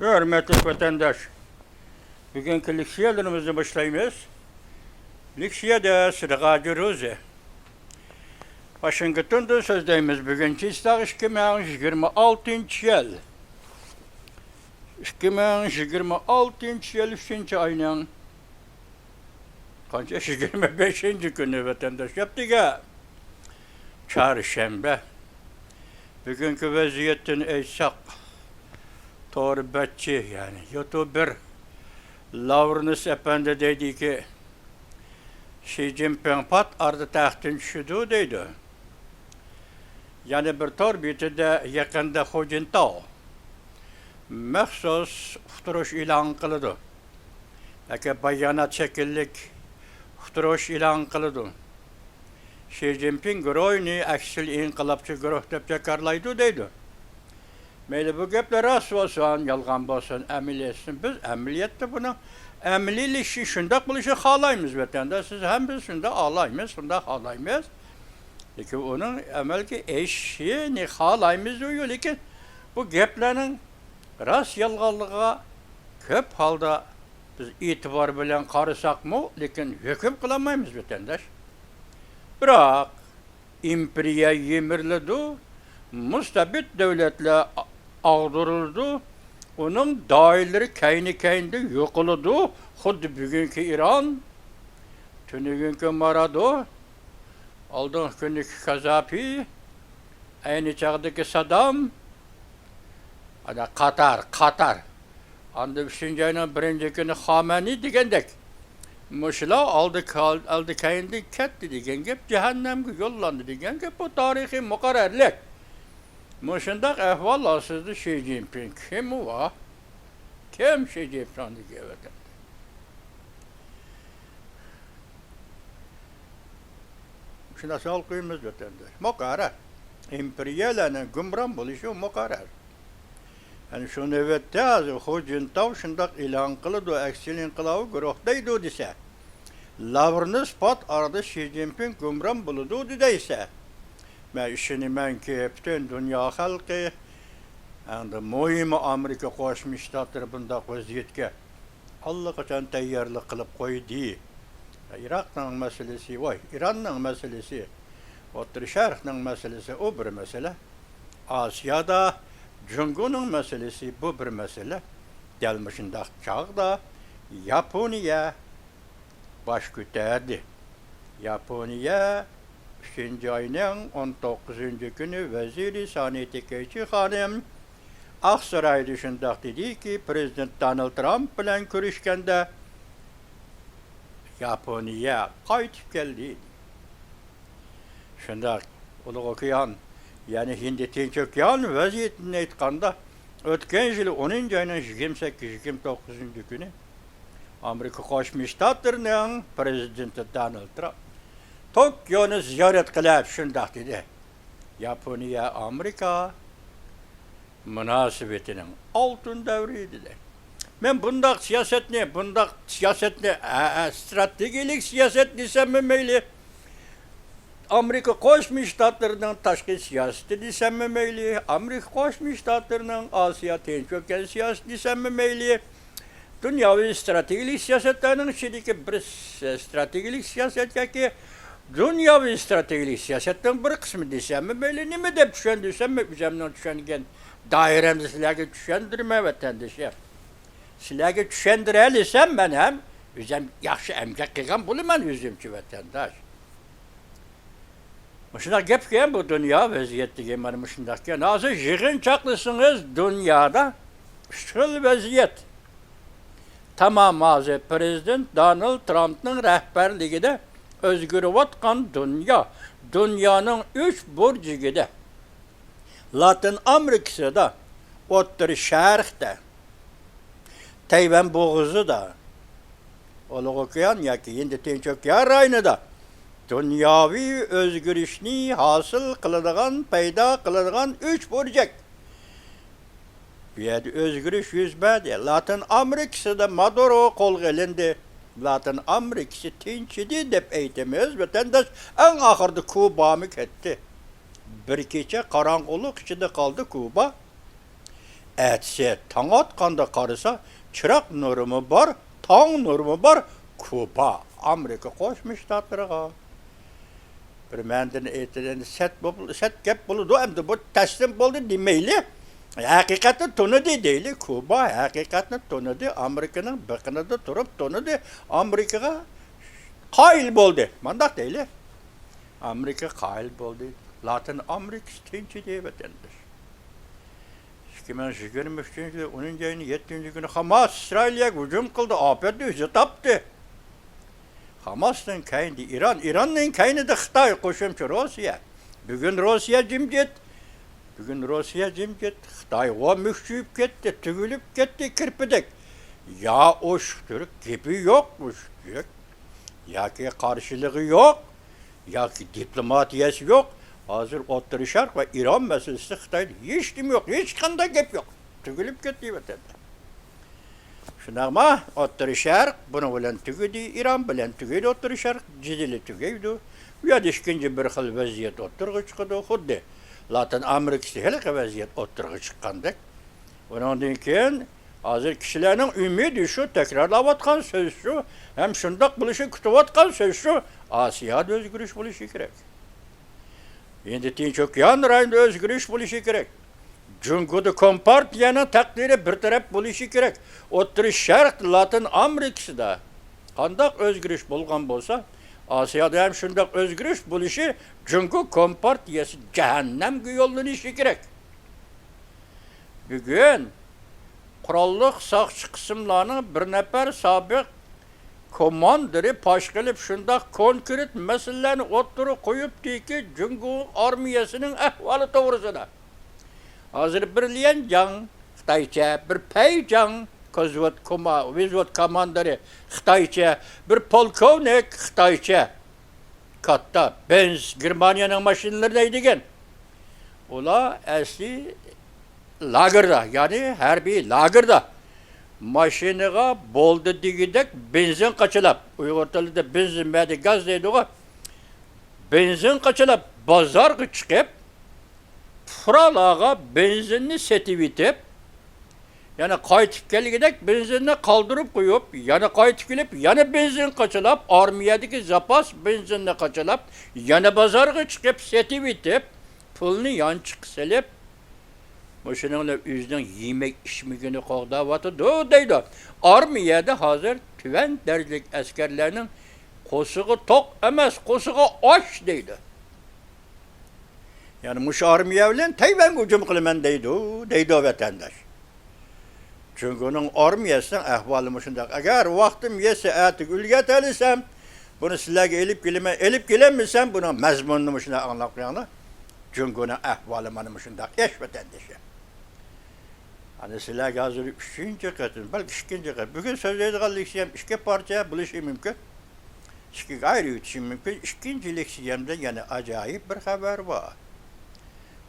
Hürmetli vatandaş, bugünkü leksiyalarımızı başlayımız. Leksiyada Sıdıka Ruzi. Washington'da sözdeyimiz bugünkü istağış 2026 yıl. 2026 yıl 3. ayının kaç 25. günü vatandaş yaptık ha. Çarşamba. Bugünkü vaziyetin eysak. Torbetçi yani YouTuber Lawrence Efendi dedi ki Xi Jinping pat ardı tahtın düşüdü dedi. Yani bir torbeti de yakında Hojintao mehsus usturuş ilan kılıdı. Lakin bayanat şekillik usturuş ilan kılıdı. Xi Jinping groyni aksil inkılapçı groh tep yakarlaydı dedi. Meyli bu gepler rast olsun, yalgan olsun, emil etsin. Biz emiliyette bunu emilili işi şundak bu işi halayımız vatanda. Siz hem biz şunda ağlayımız, şunda halayımız. Lakin onun emelki eşi ne halayımız diyor. Lakin bu geplerin rast yalganlığa köp halda biz itibar bilen karısak mı? Lakin hüküm kılamayız vatandaş. Bırak imperiya yemirledi, mustabit devletle ağdırıldı. Onun daireleri kendi yok oldu. Xuddi bugünkü İran, tününkü Marado, aldığın günkü Kazafi, aynı çağdaki Saddam, ada Katar. Anda 3. ayının 1. günü Xameni degендek. Muşla aldı kendi ketti degen gep cehennem yollandı degen gep bu tarihi mukarrerlik. Muşundak ehval asızdı Xi Jinping. Kim o var? Kim Xi Jinping diye verdi? Şuna sal koyumuz vatandaş. Mukarrer. İmperiyelerin gümran buluşu mukarrer. Yani şunu evet de Hojintao şundak ilan kılıdı, eksilin kılavı güruhtaydı dese. Lavrınız pat arada Xi Jinping gümran buludu dedeyse. Ben işini ben ki bütün dünya halkı, yani mühim Amerika Koşmuş Ştatları bunda vaziyetke Allah kaçan teyyarlık kılıp koydu. Irak'ın meselesi var, İran'ın meselesi, Orta Şark'ın meselesi o bir mesele. Asya'da Cungu'nun meselesi bu bir mesele. Gelmişinde çağda Japonya baş küterdi. Japonya 3. ayının 19. günü Veziri Saniyeti Keçi Hanım Aksaray dışında dedi ki Prezident Donald Trump bilen görüşkende Japonya kayıtıp geldi. Şunda onu okuyan yani Hindi Tinçokyan vaziyetini aytkanda ötken yılı 10. ayının 28-29. günü Amerika Koşmuş Ştatlarının Prezidenti Donald Trump Tokyo'nu ziyaret kılıp şundak dedi. Japonya Amerika münasebetinin altın devriydi de. Ben bundak siyaset ne? Stratejilik siyaset desem mi meyli? Amerika Koşmuş Ştatlarının taşkı siyaseti desem mi meyli? Amerika Koşmuş Ştatlarının Asya Tinçokyan siyaseti desem mi meyli? Dünyavi stratejilik siyasetlerinin şimdiki bir stratejilik siyaset ki dünyavi stratejilik siyasetten bir kısmı desem mi böyle ne mi de düşen desem mi bizimle düşengen dairemde silahı düşendirme vatandaşı. Silahı düşendirelisem ben hem bizim yaxşı emgek kılgan buluman yüzümçü vatandaş. Müşündak gepken bu dünya vaziyeti gemen müşündak ya nasıl yığın çaklısınız dünyada şıl vaziyet. Tamam azı Prezident Donald Trump'ın rehberliğinde özgür vatkan dünya. Dünyanın 3 burcu gide. Latin Amerika'da, Orta Şark'ta, Tayvan boğuzu da, onu okuyan ya ki Hindi Tinçokyan rayonunda dünyavi özgürlüğünü hasıl kılıdığan, payda kılıdığan 3 burcak. Bir yerde özgürlük yüzmedi. Latin Amerika'da Maduro kol gelindi. Latin Amerika'sı tinçidi dep eğitimiz vatandaş en ahırda Kuba'mı etti. Bir gece karanlık içinde kaldı Kuba. Etse, taң atqanda qarasa, çırak nuru mu var, taң nuru mu var? Kuba, Amerika Qo'shma Shtatlariga. Bir menden aytgan set gap bo'ldi, endi bu taslim bo'ldi demayli. Haqiqatni tunidi deyli. Kuba haqiqatni tunidi, Amerikaning biqinida turib tunidi, Amerikaga qoyil bo'ldi. Mandaq deyli. Amerika qoyil bo'ldi. Latin Amerika tinchi deb aytdi. 2023-yil 10-ayning 7-kuni Hamas Isroilga hujum qildi, ofatni o'zi topdi. Hamas'tan kayndi İran'dan kaynıda Xitay qo'shimcha Rossiya. Bugun Rossiya jimjit. Xitay o müşküyüp ketdi, tügülüp ketdi kirpidik. Ya o şükürük gibi yokmuş. Ya ki karşılığı yok. Ya ki diplomatiyası yok. Hazır Orta Şark ve İran meselesi Xitay'da hiç kim yok. Hiç kanda gep yok. Tügülüp ketdi vatanda. Şunaqma Orta Şark bunu bilen tügüdü, İran bilen tügüdü Orta Şark, cidili tügüydü. Ya ikinci bir xil vaziyet ortaga chiqdi, xuddi Latin Amerikasi haliqa vaziyet ortaga chiqqandek. Ondan keyin hozir kishilarning umidi shu, takrorlayotgan so'z shu, ham shundoq bo'lishi kutayotgan so'z shu, Osiyoda o'zgarish bo'lishi kerak. Endi Tinch okean rayonida o'zgarish bo'lishi kerak. Jungoda kompartiyaning taqdiri bir taraf bo'lishi kerak. O'rta Sharq Latin Amerikasida qandoq o'zgarish bo'lgan bo'lsa, Asiyada ham shundoq o'zgarish bo'lishi, Jungo kompartiyasi jahannamga yo'llanishi kerak. Bugun qurolli soqchi qismlarning bir nafar sobiq komandiri pash qilib shundoq konkret masalalarni o'ttirib qo'yibdiki, Jungo armiyasining ahvoli to'g'risida. Hozir bir Lianjang Xitoycha, bir Payjang vizvot komandiri Xitoycha, bir polkovnik Xitoycha. Katta Benz Germaniyaning mashinalari degan. Ular asli lagerda, ya'ni harbiy lagerda mashinaga bo'ldi degidek benzin qachilab, Uyg'ur tilida benzin madi gaz deydi-ku. Benzin qachilab bozorga chiqib, furalaga benzinni setib etib, yana qaytib kelgidek benzinni qoldirib qo'yib, yana qaytib kelib, yana benzin qachilab, armiyadagi zapas benzinni qachilab, yana bozorga chiqib setib etib, pulni yanchiq silib, Muşununla üzden yemek içmegini qoğdavatı deydi. Armiyada hazır tüven derlik askerlerinin qo'sig'i tok emas, qo'sig'i och deydi. Yani muş armiya bilen tayvan hücum qilaman deydi vatandaş. Çünkü onun armiyasının ahvali muşundaq. Agar vaqtim yese atik ülget alisam, bunu sizlerge elip gelemesem bunu mazmununu muşundaq anlap qo'yinglar. Çünkü onun ahvali mana muşundaq eş vatandaşı. Hani sizlerge hazır 3. katın, belki 2. kat. Bugün sözleydiğin leksiyem 2 parçaya buluşu mümkün. 2 gayrı ütüşü mümkün. 2. leksiyemde yani acayip bir haber var.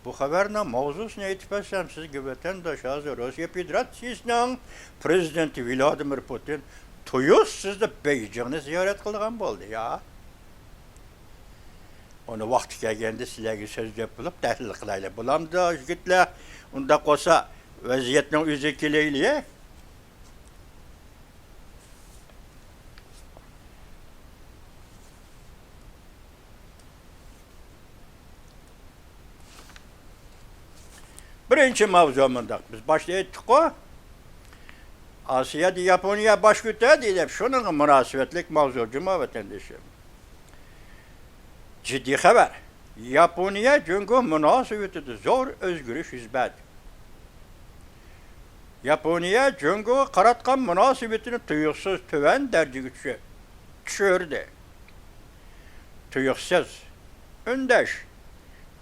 Bu haberle mavzusunu etipesem siz vatandaş hazır Rusya Federasyası'nın Prezidenti Vladimir Putin tuyuzsuz Beijing'ni ziyaret kılgan oldu ya. Onu vakti gelgende sizlerge söz yapılıp tahlil kılayla. Bulam da yigitler onda kosa vaziyetinin üzekileyliğe. Birinci mavzumunda biz başlayıp o. Asya'da Yaponiya baş kütüğü deyip şunun münasebetlik mavzucuma vatandaşım. Ciddi haber. Yaponiya çünkü münasebeti zor özgürlük hizmet. Yaponiya çünkü qaratqan münasebetini tuyuqsuz tüven derece düşürdü. Tuyuqsuz. Öndeş.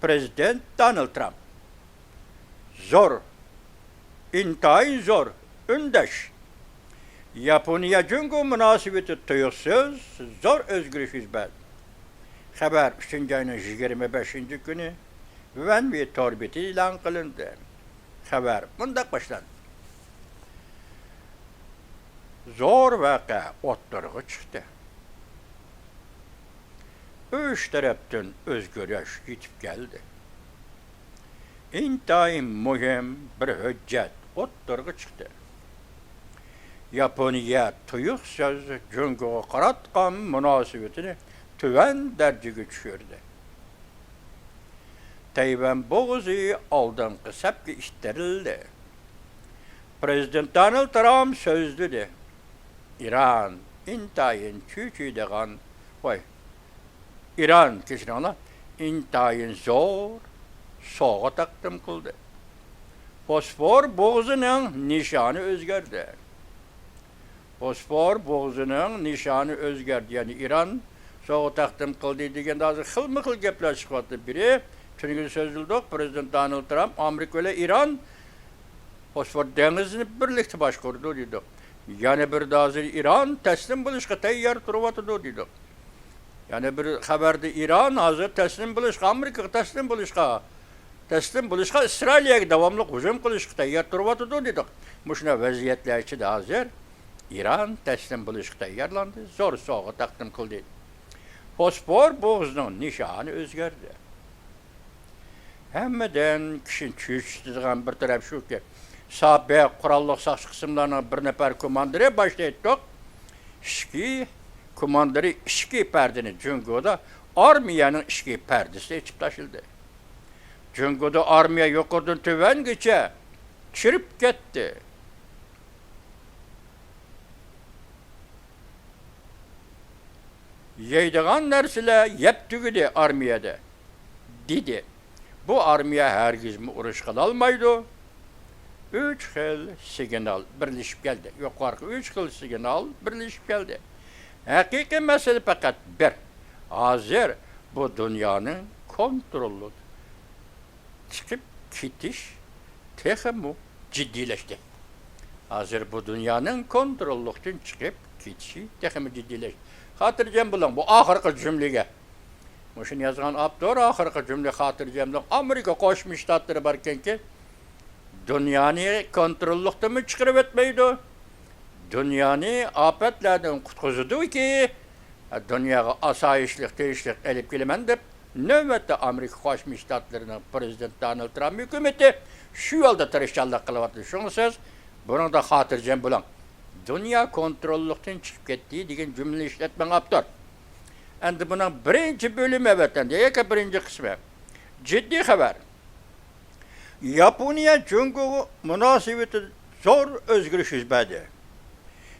Prezident Donald Trump. Zor. İntayın zor. Öndeş. Yaponiya çünkü münasebeti tuyuqsuz zor özgürlük hizmet. Haber 3. ayının 25. günü güven ve torbeti ilan kılındı. Haber bundak başlandı. Zor vaka ortalığa çıktı. 3 taraftan özgürlük yetip geldi. İntayın mühim bir hüccet o'ttirg'i chiqdi. Yaponiya tuyuq so'z Jungoga qaratgan munosabatini tuvan darajaga tushirdi. Tayvan bo'g'zi oldingi safga ishtirildi. Prezident Donald Trump so'zladi. İran intayin çüçüydüğün, İran kişilerine intayin zor soğa takdim kıldı. Fosfor boğazının nişanı özgerdi. Fosfor boğazının nişanı özgerdi. Yani İran soğa takdim kıldı degende azı xilma-xil gepler çıkıptı. Biri, çünkü sözüldük, Prezident Donald Trump, Amerika ile İran fosfor denizini birlikte başkurdu dedi. Yani bir dazir İran teslim buluşqa tayyor turwatıdı dedi. Yani bir xaberde İran hazır teslim buluşqa Amerika teslim buluşqa İsrail'e davamlı hücum qilishga tayyor turwatıdı dedi. Muşuna vaziyetler içinde hazır İran teslim buluşqa tayyorlandı. Zor soğa taqdim qildi. Fosfor bo'g'zining nishoni o'zgardi. Hammadan kishini cho'chitadigan bir taraf shuki, Sabe kurallık saksı kısımlarının bir nefer komandiri başlaydık. İşki komandiri işki perdini Jungo'da armiyanın işki perdesi içip taşıldı. Jungo'da armiya yokurdan tüven geçe çırıp gitti. Yeydiğen nersiyle yep tügüdü armiyada. Dedi. Bu armiya hergiz mi uğraş kılalmaydı. 3 xil signal birleşip geldi. Yukarı 3 xil signal birleşip geldi. Hakiki mesele fakat bir. Hazır bu dünyanın kontrolü çıkıp kitiş tehemu ciddileşti. Hazır bu dünyanın kontrollükten çıkıp kitişi tehemu ciddileşti. Hatırlayacağım bulan bu ahırkı cümlege. Muşun yazgan Abdur ahırkı cümle hatırlayacağım. Amerika Koşmuş Ştatları varken ki Dünyanı kontrollükten mi çıkarıp etmeydi? Dünyanı afetlerden kutkuzudu ki dünyaya asayişlik, değişiklik elip gelemen deyip növbette Amerika Koşmuş Ştatları'nın Prezident Donald Trump hükümeti şu yolda tırışçallık kılıvatı. Şunu söz, bunu da hatırlayacağım bulan. Dünya kontrollükten çıkıp gittiği degen cümle işletmen aptır. Endi bunun birinci bölümü evet, birinci kısmı. Ciddi haber. Yaponiya Jungo münasebeti zor özgürlük hizmeti.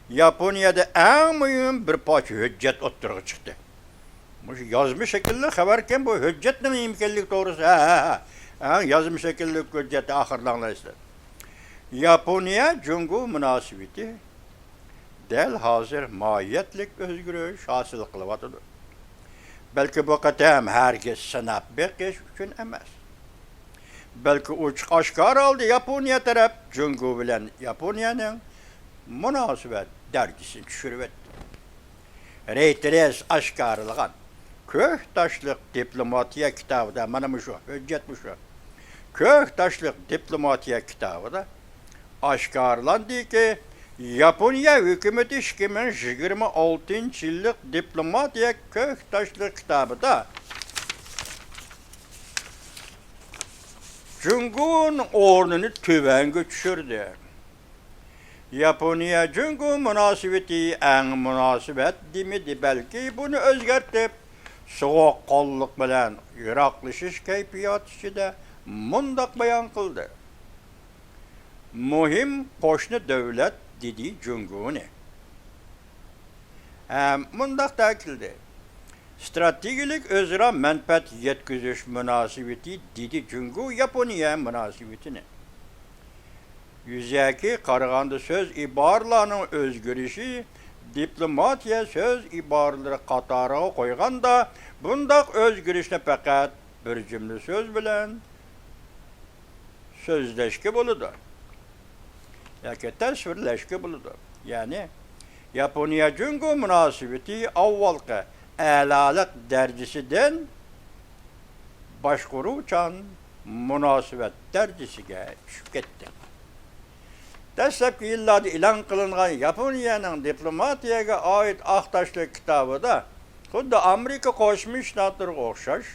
Yaponiyada en mühim bir parça hüccet o'ttirg'i çıktı. Bu yazma şekilde haberken bu hüccetning imkonligi doğrusu yazma şekilde hüccet ahirlanlaysa. Yaponiya Jungo münasebeti del hazır mahiyetlik özgürlük hasıl kılıvatıdır. Belki bu qatam herkes sanab beqish uchun emas. Belki uç aşkar aldı Yaponiya taraf Jungo bilen Yaponiyanın münasebet dergisini düşürüp etti. Reytres aşkarılgan Köhtaşlık diplomatiya kitabıda mana şu hüccet şu. Köhtaşlık diplomatiya kitabıda aşkarlandı ki Yaponiya hükümeti 2026 yıllık diplomatiya Köhtaşlık kitabıda Jungo'nun ornunu tüvenge düşürdü. Yaponiya Jungo münasebeti en münasebet demedi belki bunu özgertip soğuk kolluk bilen yiraklaşış keyfiyat içinde mundak bayan kıldı. Muhim koşnu devlet dedi Jungo'nu. Mundak takildi. Stratejik özra menfaat yetkizиш münasebeti dedi Jungo Yaponiya münasebetini. Yüzeki qaraganda söz ibarlarının özgürüşü diplomatiya söz ibarları qatarıga qo'yganda bundaq özgürüşne faqat bir cümle söz bilen sözleşke buludur. Yoki tasvirlashga buludur. Yani Yaponiya Jungo münasebeti avvalgi a'lolik darajasidan boshqaruvchan münasebet darajasiga tushib ketdi. Dastlabki yillarda e'lon qilingan Yaponiyaning diplomatiyaga oid Aqtoshlik kitobida xuddi Amerika Qo'shma Shtatlariga o'xshash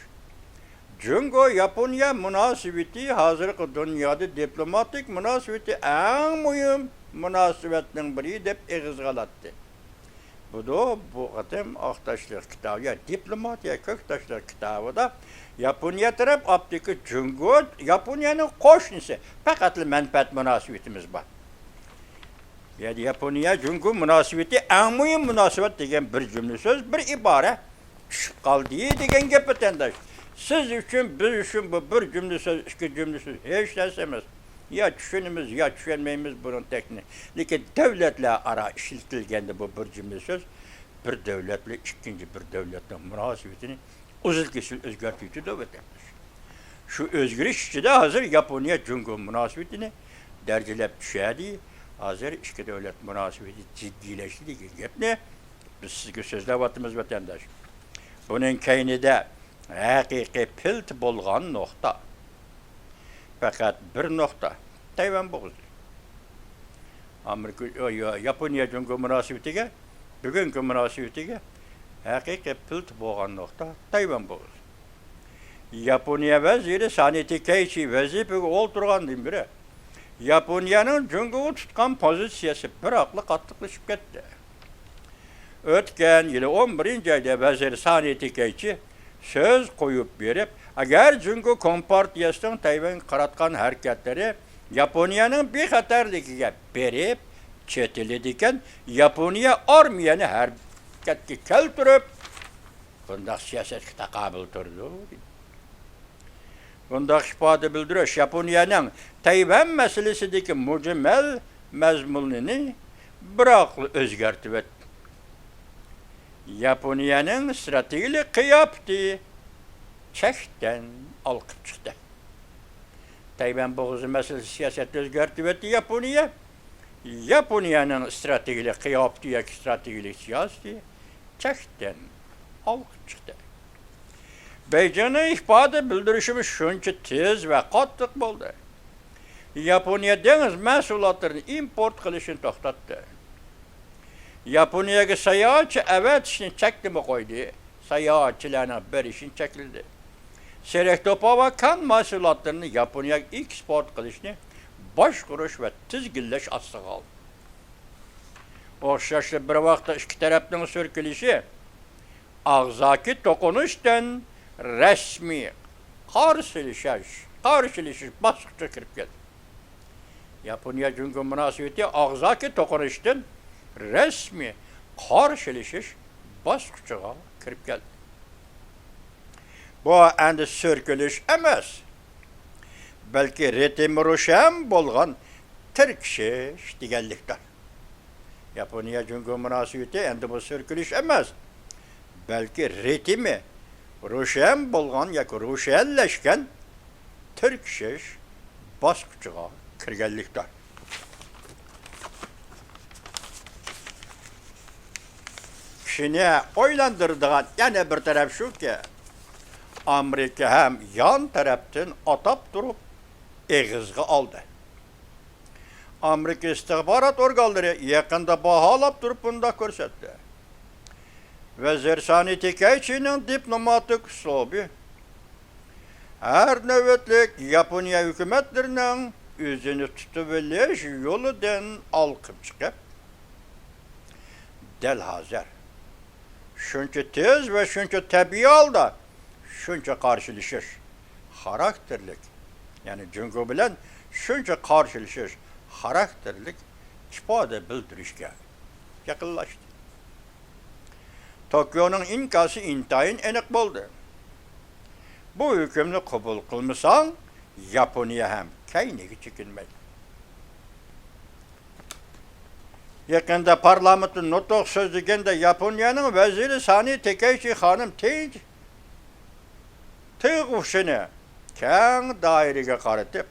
Jungo-Yaponiya münasebeti hazırki dünyada diplomatik münasebeti en mühim münasebetinin biri dep eğiz galattı. Bu da bu kadar aktaşlık kitabı, yani diplomatiya köktaşlık kitabı da Yaponiya taraf aptiki Jungo, Yaponiyanın koşnusu. Fakat menfaat münasebetimiz var. Yani Yaponiya Jungo münasebeti en mühim münasebet degen bir cümle söz, bir ibare düşüp kaldı degen gep vatandaş. Siz için, biz için bu bir cümle söz, iki cümle söz hiç dersemez. Ya düşünümüz, ya düşünmeyimiz bunun tekniği. Lakin devletle ara işletilgende bu bir cümle söz, bir devletle ikinci bir devletle münasebetini uzun kesil özgürtücü de vatandaş. Şu özgürlük içinde hazır Yaponiya Jungo münasebetini dercelep düşedi. Hazır iki devlet münasebeti ciddileşti diye gep ne? Biz sizge sözle vatımız vatandaş. Bunun keynide hakiki pilt bolgan nokta. Fakat bir nokta. Tayvan boğazı. Amerika, Yaponiya Jungo münasebetiga, bugünkü münasebetiga hakiki pilt bolgan nokta Tayvan boğazı. Yaponiya veziri Saneti Keiichi vazifege olturgandan biri Yaponiyanın Jungo'yu tutkan pozisiyası bir aklı katlıklaşıp gitti. Ötken yılı 11. ayda veziri Saneti Keiichi söz koyup verip, eğer Jungo Kompartiyası'nın Tayvan karatkan hareketleri Yaponiyanın bir hatarlıkıga berip, çetiledikken Yaponiya armiyanı hareketki keltirip, bundak siyasetki takabül turdu. Bundak ifade bildiriyor, Japonya'nın Tayvan meselesideki mucmel mezmununu bıraklı özgertip. Japonya'nın stratejik kıyaptı çekten alkıp çıktı. Tayvan boğazı meselesi siyaset özgertip Japonya. Japonya'nın stratejik kıyaptı ya stratejik siyaseti çekten alkıp çıktı. Beycan'ın ifade bildirişimiz şunca tez ve katlık buldu. Japonya deniz mahsulatlarını import kılışını toxtattı. Japonya'ya seyahatçı evet işini çekti mi koydu? Seyahatçilerine bir işin çekildi. Serektop'a ve kan mahsulatlarını Japonya'ya export kılışını baş kuruş ve tizgilleş aslı kaldı. Oxşaşlı bir vakti iki tarafının sürkülüşü ağzaki dokunuştan resmi karşılaşış basıkça kirip geldi. Japonya Jungo münasebeti ağzaki dokunuştan resmi karşılaşış basıkça kirip geldi. Bu endi sürkülüş emas. Belki ritmi roşan bolgan tirkişiş deganlikdir. Japonya Jungo münasebeti endi bu sürkülüş emas. Belki ritmi roşan bolgan yoki roşanlashgan tirkishish bosqichiga kirganlikdir. Kishini o'ylantiradigan yana bir taraf shuki, Amerika ham yon tarafdan atab turib eg'izga oldi. Amerika istihbarat organlari yaqinda baholab turib bunda ko'rsatdi. Vezir Saneti Keiichi'nin diplomatik uslubi her nöbetlik Japonya hükümetlerinin özünü tutuveriş yoludan alkıp çıkıp del hazır. Şunca tez ve şunca tabii halda şunca karşılaşır. Karakterlik yani Jungo bilen şunca karşılaşır. Karakterlik ifade bildirişke yakınlaştı. Tokyo'nun inkası intayin enik buldu. Bu hükümünü kabul kılmışsan, Japonya hem keyneki çekinmedi. Yakında parlamentin notok sözlüğünde Japonya'nın veziri Saneti Keiichi hanım tığuşunu keng dairege karatıp,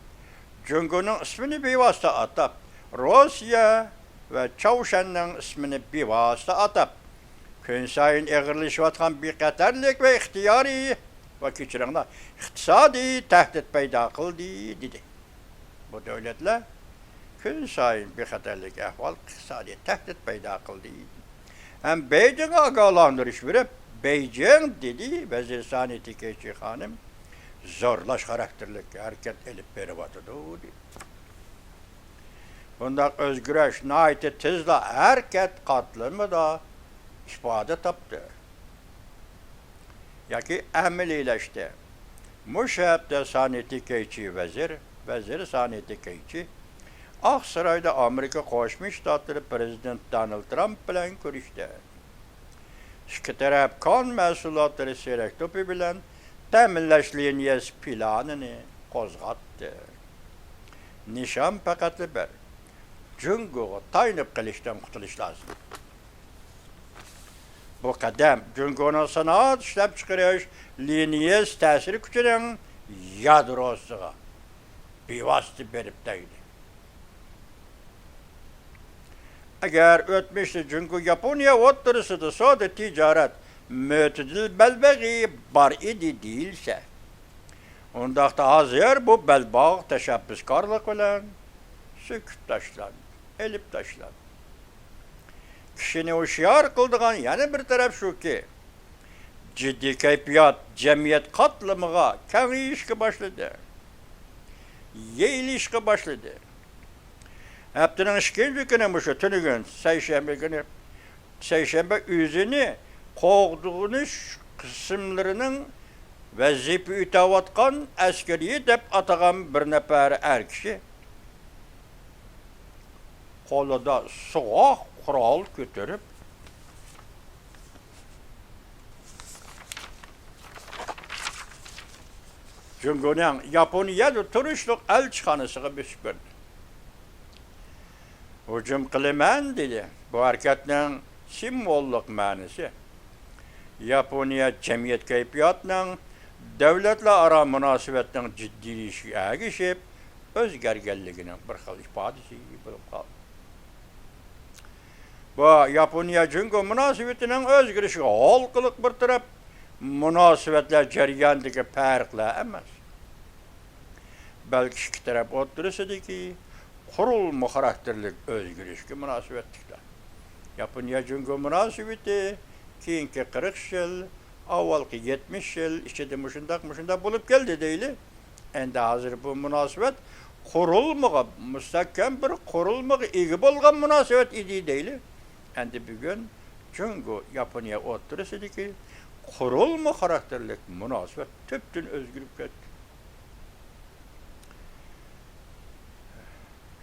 Jungo'nun ismini bir vasıta atıp, Rusya ve Çavuşan'ın ismini bir vasıta atıp, gün sayın eğirleşiyotgan bir qatarlik ve ihtiyari ve keçiringlar iqtisadi tehdit paydo qildi dedi. Bu devletler gün sayın bir qatarlik ahval iqtisadi tehdit paydo qildi. Hem Beijing'e agalandırış verip Beijing dedi Vezir Saneti Keiichi hanım zorlaş karakterlik hareket elip berip atıdı. Bunda özgüreş naiti tizla hareket katılımı da ifade taptı. Yaki emelileşti. Muşahapte saniyeti keyçi vezir saniyeti keyçi, Aksaray'da Amerika Koşmuş Ştatları Prezident Donald Trump bilen görüştü. İki taraf kan mesulatları serektopi bilen teminleşliğin yes planını kozgattı. Nişan pakatlı bir, Cungu'yu taynıp kılıçtan kurtuluş lazım. Bu kadem Cungu'nun sanat işlep çıkarış liniyes tesiri küçülen yadrosu bivastı berip değildi. Eğer ötmüştü Cungu Japonya oturusıdı soda ticaret mütedil belbeği bar idi değilse, ondakta hazır bu belbağ teşebbüskarlık olan söküp taşlan, elip taşlan. Kişini hoşyar kıldığın yani bir taraf şu ki, ciddi keyfiyat, cemiyet katlamığa kendi ilişki başladı. İlişki başladı. Haftanın ikinci günü bu şu tünü gün, Seyşembe yüzünü kovduğunu kısımlarının vazife ütavatkan askeriye dep atagan bir nefer er kişi kolunda soğuk kural götürüp Cungu'nun Japonya'da turuşluk elçihanısına büsbürdü. Hücum kılımen dedi. Bu hareketin simvolluk manisi. Japonya cemiyet keyfiyatının devletle ara münasebetinin ciddi ilişkiye geçip öz gergelliğinin bir xil ifadesi bulup kaldı. Bu Japonya Cungu münasebetinin öz girişi halkılık bir taraf münasebetler ceriyandaki farklı emas. Belki iki taraf oturursa ki kurulma karakterlik özgürlüşki münasebetlikler. Japonya Cungu münasebeti keyinki 40 yıl, avvalki 70 yıl, işte mışındak bulup geldi deyli. Endi hazır bu münasebet kurulmağa, müstahkem bir kurulmağa iyi bolgan münasebet idi deyli. Endi bugün Cungu Japonya oturursa ki kurulma karakterlik münasebet tüptün özgürlük etti.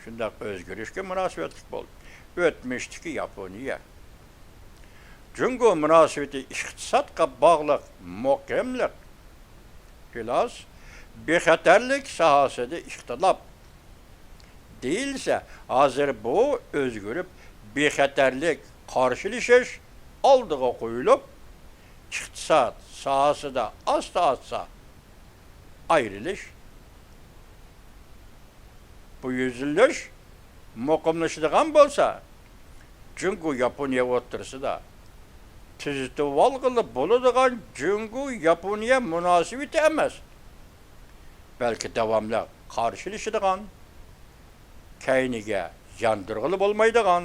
Şundak özgürlüşki münasebetlik oldu. Ötmüştü ki Japonya. Cungu münasebeti iktisatka bağlıq, muhkemlik, filas, bexaterlik sahasında ihtilaf değilse, hazır bu özgürüp bexaterlik karşılaşış aldığı koyulup, iktisat sahasında asla ayrılış, bu yüzülüş muhkemleştiğin bolsa, Cungu Japonya otursa da, tüzütü valgılı buluduğun Cungu Japonya münasebeti emez. Belki devamlı karşılaşıdığın, keynige yandırgılı olmaydığın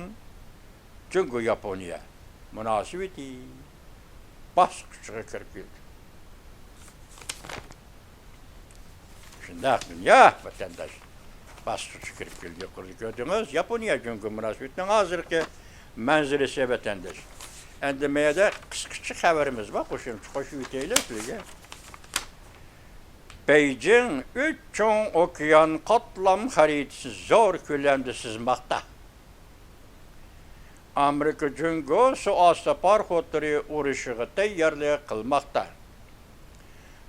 Cungu Japonya münasebeti baskıçığa kirip geldi. Şundak dünya vatandaş baskıçı kirip geldi. Gördünüz, Japonya Cungu münasebetinin hazırki menzilesi vatandaş. Endemeye de kıskıçı haberimiz var. Koşu üteyle söyleyeceğim. Beijing 3 çoğun okyan katlam haritası zor külemde sızmakta. Amerika Cungu su asla parkotları uğraşığı teyyarlığı kılmakta.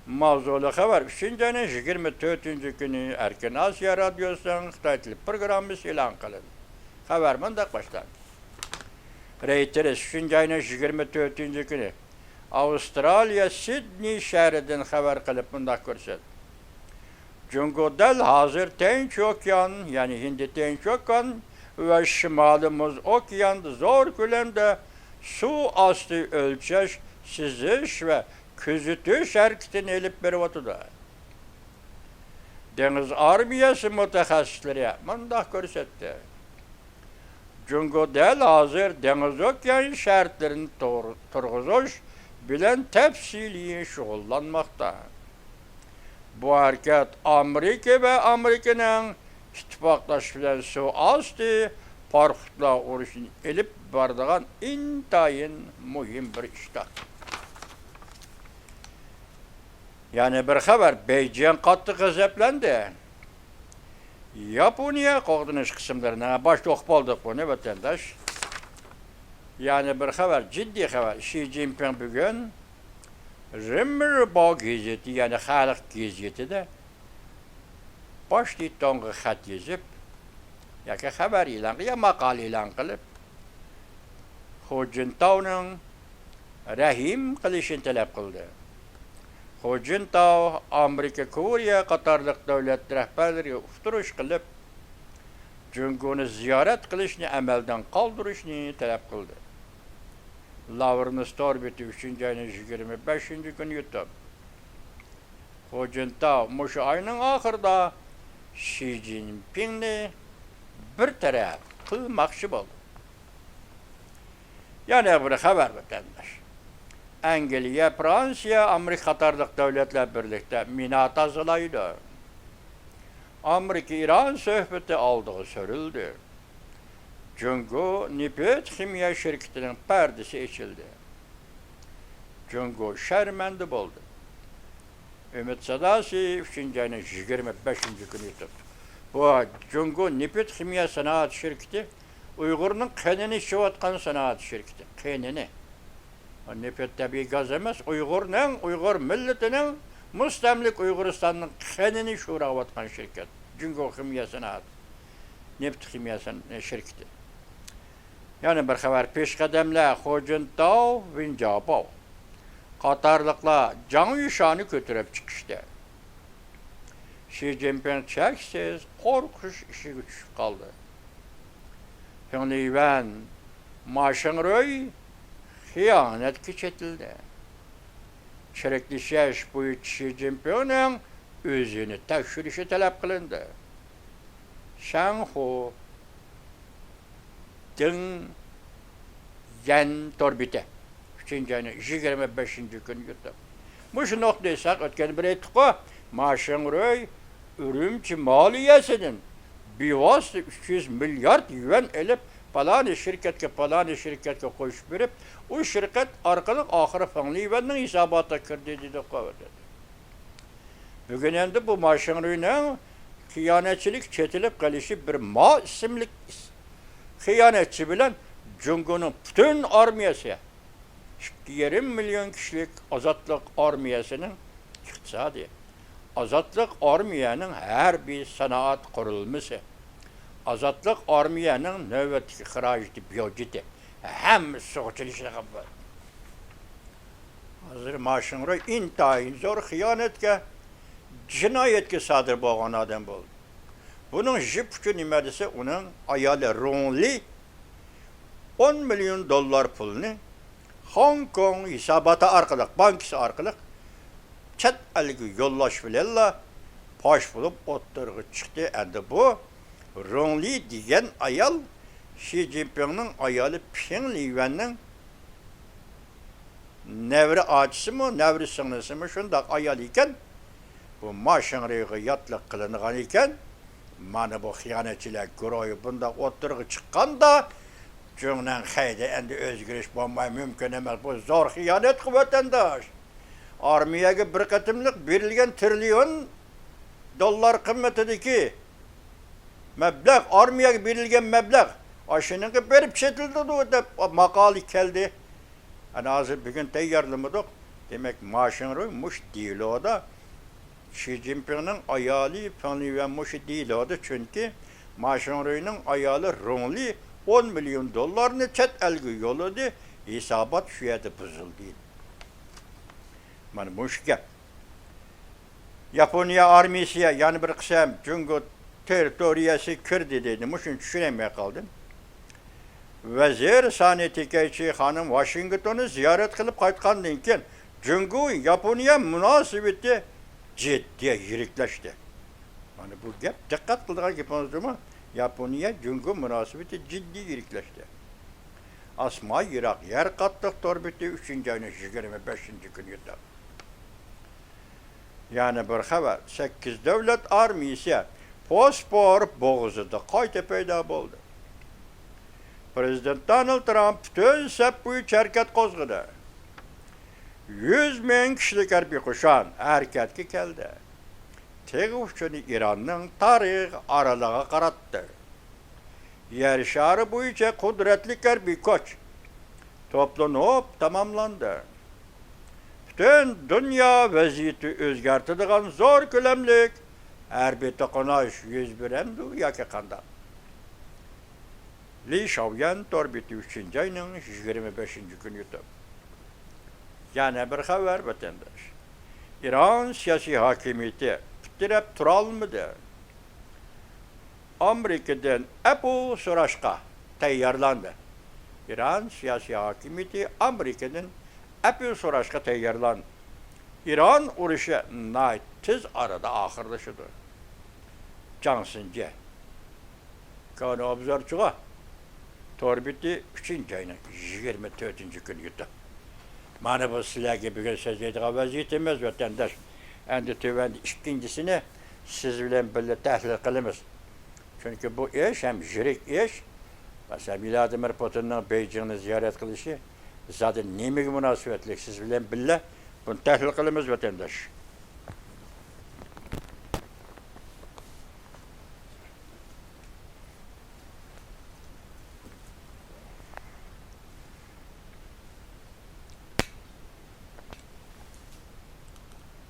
Mavzulu haber 3. 24. günü Erken Asya Radyosu'nun Xitay Dili programı ilan kılındı. Haber mındak başlandı. Reuters 3. 24. günü Avustralya Sydney şehrinden haber kılıp mındak görsel. Cungu'da hazır Tinç Okyan, yani Hindi Tinç Okyan ve Şimalımız Okyan'da zor külemde su astı ölçeş, süzüş ve küzütüş hareketini elip berip otudu. Deniz Armiyası mütehassisleri mındak görsetti. Cungu'da hazır Deniz Okyan şartlarını turguzuş bilen tefsili şugullanmakta. Bu hareket Amerika ve Amerika'nın ittifaqlaş bilen su astı parxutla urushini elip bardığan intayin muhim bir iştah. Yani bir haber Beijing katı gazaplandı. Yaponiya qoğdunuş kısımlarına başta oqbaldık bunu vatandaş. Yani bir haber, ciddi haber. Xi Jinping bugün Rimmerbağ gazeti yani Halk gazeti de başta tonga xat yazıp yoki haber e'lon qilib, maqola e'lon qilib Hu Jintao'ning rahim qilishini talab qildi. Hu Jintao Amerika, Koreya qatorliq davlat rahbarlariga uqtirish qilib, Junguni ziyorat qilishni amaldan qoldirishni talab qildi. Lavrni Storbeti 3. ayning 25. kuni YouTube. Hu Jintao mushu ayning oxirida Xi Jinpingni bir taraf qilmoqchi bo'ldi. Yana bir xabar vatandaş. Angliya, Fransiya, Amerika qatorliq davlatlar birlikte mina tazalaydı. Amerika-İran söhbeti aldığı sürüldü. Jungo Nipet Kimya şirketinin perdesi içildi. Jungo şermendi oldu. Ümit Sadasi 3. ayının 25. günü tuttu. Bu Jungo Nipet Kimya Sanat Şirketi Uygur'un kanını içivatkan sanat şirketi. Kanını. Nipet tabi gaz emez. Uygur milletinin Müstemlik Uyguristan'ın kanını şuravatkan şirket. Jungo Kimya Sanat. Nipet Kimya Sanat şirketi. Yani bir haber peşkademle Hu Jintao ve Japon qatarlıqla can yuşanı götürüp çıkıştı. Xi Jinping çeksiz korkuş işi güç kaldı. Pyongyang Maşingröy hıyanet keçetildi. Çerekli şeş bu Xi Jinping'in özünü tekşürüşü talep kılındı. Şanghu Ding Yan Torbite 3. ayının 25. günü yuttu. Bu şu noktaysak ötken bir ettik o. Maşingröy Ürümçi maliyesinin bir vasıta 300 milyar yuan elip palani şirketke koyuş verip o şirket arkalık ahire fanlı yuvanın hesabata kirdi dedi kovadı. Bugün endi bu Maşingröy'ün hıyanetçilik çetilip kalışı bir Ma isimli hıyanetçi bilen Jungo'nun bütün armiyası 2,5 milyon kişilik azatlık armiyasının iktisadi. Azatlık armiyanın her bir sanat kurulması. Azatlık armiyanın növbetki xirajiti, biyojiti. Hem soğuçuluşuna var. Hazır Maşingröy intayin zor hıyanetke, cinayetke sadır boğan adam oldu. Bunun jip üçün imedisi onun ayalı Ronli 10 milyon dolar pulunu Hong Kong hesabata arkalık, bankisi arkalık çet elgi yollaş bilella paş bulup oturgu çıktı. Endi bu Ronli diyen ayal Xi Jinping'in ayalı Ping Liyuan'ın nevri acısı mı, nevri sınısı mı şundak ayal iken bu Maşingröy'e yatlık kılınıgan iken mana bu hıyanetçiler güroyu bunda oturgu çıkkan da Cümlen haydi endi özgürüş bulmayı mümkün emez. Bu zor hıyanet vatandaş. Armiyaga bir katımlık verilgen trilyon dolar kıymetindeki meblağ, armiyaga verilgen meblağ aşınınkı berip çetildi de makali geldi. Yani hazır bugün teyyarlamadık. Demek Maşingröy muş değil o da. Xi Jinping'in ayalı Pyongyang muş değil o da. Çünkü Maşingröy'ün ayalı Ronli 10 milyon dolarını çet elgi yolladı. Hesabat şu yerde bozuldu. Yani muş gap. Japonya armisiye yani bir kısım Jungo teritoriyası kirdi dedi. Muşun düşünemeye kaldım. Vezir Sani Tekeichi hanım Washington'u ziyaret kılıp kaytkandan iken Jungo Japonya münasebeti ciddiye yirikleşti. Yani bu gap dikkat kıldığa gipinizde Japonya Jungo münasebeti ciddi yirikleşti. Asma Irak yer katlık torbeti 3. ayının 25. günü yuttu. Yani bir haber, 8 devlet armiyası fosfor boğazıda qayta payda oldu. Prezident Donald Trump bütün sep boyu hareket kozgıdı. 100 bin kişilik harbiy kuşan hareketki keldi. Tegufçunu İran'ın tarih aralığa qarattı. Yer şarı boyunca kudretli harbiy koç toplanıp tamamlandı. Bütün dünya vaziyeti özgertidigan zor kölemlik harbiy to'qinash yuz beremdi yoki qanday. Li Shaoyan torbiti 3. ayının 25. günü yutib. Yana bir haber vatandaş. İran siyasi hakimiyeti bitirib turolmadi. Amerikadan Abu so'rashga tayyorlandi. İran siyasi hakimiyeti Amerikadan Abu so'rashga tayyorlandi. İran urushi tez arada ahırlaşıdı. Cansınca. Kanı obzorçuğa torbiti 3. ayının 24. günü yutib. Mana bu sizlarga bugun so'zlaydigan vaziyetimiz vatandaş. Endi tövəndi ikincisini siz bilan birga tahlil qilamiz. Çünkü bu iş hem yirik iş. Mesela Vladimir Putin'in Beijing'ni ziyaret qilishi zaten nimaga munosabatli siz bilan birga buni tahlil qilamiz vatandaş.